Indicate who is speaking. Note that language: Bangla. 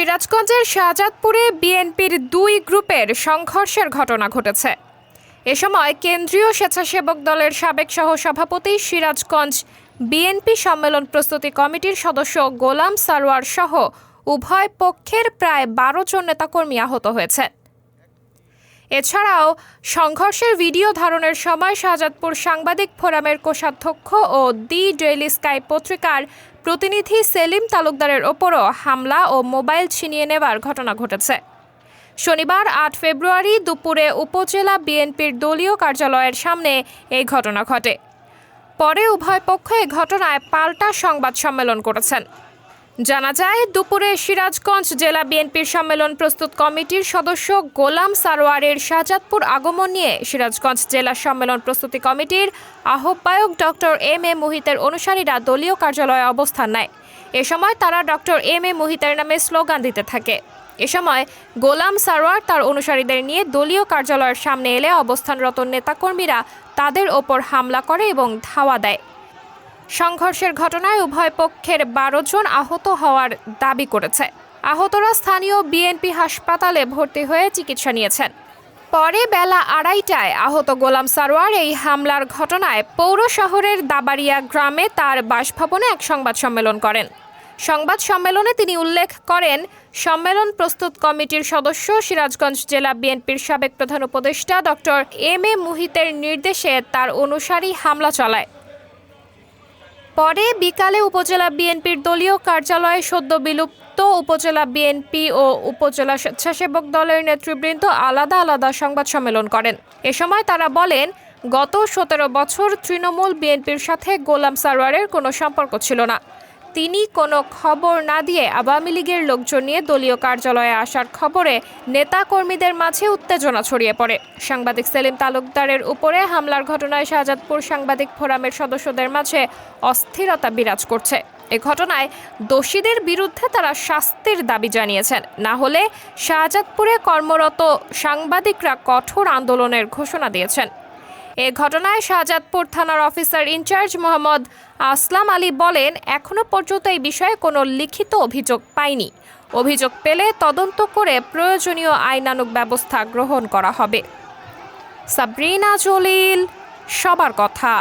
Speaker 1: সিরাজগঞ্জের শাহজাদপুরে বিএনপির দুই গ্রুপের সংঘর্ষের ঘটনা ঘটেছে। এ সময় কেন্দ্রীয় স্বেচ্ছাসেবক দলের সাবেক সহসভাপতি সিরাজগঞ্জ বিএনপি সম্মেলন প্রস্তুতি কমিটির সদস্য গোলাম সারোয়ার সহ উভয় পক্ষের প্রায় ১২ জন নেতাকর্মী আহত হয়েছে। এছাড়াও সংঘর্ষের ভিডিও ধারণের সময় শাহজাদপুর সাংবাদিক ফোরামের কোষাধ্যক্ষ ও দি ডেইলি স্কাই পত্রিকার প্রতিনিধি সেলিম তালুকদারের ওপরও হামলা ও মোবাইল ছিনিয়ে নেওয়ার ঘটনা ঘটেছে। শনিবার ৮ ফেব্রুয়ারি দুপুরে উপজেলা বিএনপির দলীয় কার্যালয়ের সামনে এই ঘটনা ঘটে। পরে উভয় পক্ষ এ ঘটনায় পাল্টা সংবাদ সম্মেলন করেছেন। জানা যায়, দুপুরে সিরাজগঞ্জ জেলা বিএনপির সম্মেলন প্রস্তুত কমিটির সদস্য গোলাম সারোয়ারের শাহজাদপুর আগমন নিয়ে সিরাজগঞ্জ জেলা সম্মেলন প্রস্তুতি কমিটির আহ্বায়ক ডক্টর এম এ মুহিতের অনুসারীরা দলীয় কার্যালয়ে অবস্থান নেয়। এ সময় তারা ডক্টর এম এ মুহিতের নামে স্লোগান দিতে থাকে। এ সময় গোলাম সারোয়ার তার অনুসারীদের নিয়ে দলীয় কার্যালয়ের সামনে এলে অবস্থানরত নেতাকর্মীরা তাদের ওপর হামলা করে এবং ধাওয়া দেয়। সংঘর্ষের ঘটনায় উভয় পক্ষের ১২ জন আহত হওয়ার দাবি করেছে। আহতরা স্থানীয় বিএনপি হাসপাতালে ভর্তি হয়ে চিকিৎসা নিয়েছেন। পরে বেলা ২:৩০টায় আহত গোলাম সারোয়ার এই হামলার ঘটনায় পৌর শহরের দাবাড়িয়া গ্রামে তার বাসভবনে এক সংবাদ সম্মেলন করেন। সংবাদ সম্মেলনে তিনি উল্লেখ করেন, সম্মেলন প্রস্তুত কমিটির সদস্য সিরাজগঞ্জ জেলা বিএনপির সাবেক প্রধান উপদেষ্টা ডক্টর এম এ মুহিতের নির্দেশে তার অনুসারী হামলা চালায়। পরে বিকালে উপজেলা বিএনপির দলীয় কার্যালয়ে সদ্য বিলুপ্ত উপজেলা বিএনপি ও উপজেলা স্বেচ্ছাসেবক দলের নেতৃবৃন্দ আলাদা আলাদা সংবাদ সম্মেলন করেন। এ সময় তারা বলেন, গত ১৭ বছর তৃণমূল বিএনপির সাথে গোলাম সারোয়ারের কোনো সম্পর্ক ছিল না। তিনি কোনো খবর না দিয়ে আওয়ামী লীগের লোকজন নিয়ে দলীয় কার্যালয়ে আসার খবরে নেতাকর্মীদের মাঝে উত্তেজনা ছড়িয়ে পড়ে। সাংবাদিক সেলিম তালুকদারের উপরে হামলার ঘটনায় শাহজাদপুর সাংবাদিক ফোরামের সদস্যদের মাঝে অস্থিরতা বিরাজ করছে। এ ঘটনায় দোষীদের বিরুদ্ধে তারা শাস্তির দাবি জানিয়েছেন। না হলে শাহজাদপুরে কর্মরত সাংবাদিকরা কঠোর আন্দোলনের ঘোষণা দিয়েছেন। এ ঘটনায় শাহজাদপুর থানার অফিসার ইনচার্জ মোহাম্মদ আসলাম আলী বলেন, এখনো পর্যন্ত এই বিষয়ে কোনো লিখিত অভিযোগ পাইনি। অভিযোগ পেলে তদন্ত করে প্রয়োজনীয় আইনানুগ ব্যবস্থা গ্রহণ করা হবে। সাবরিনা জলিল, সবার কথা।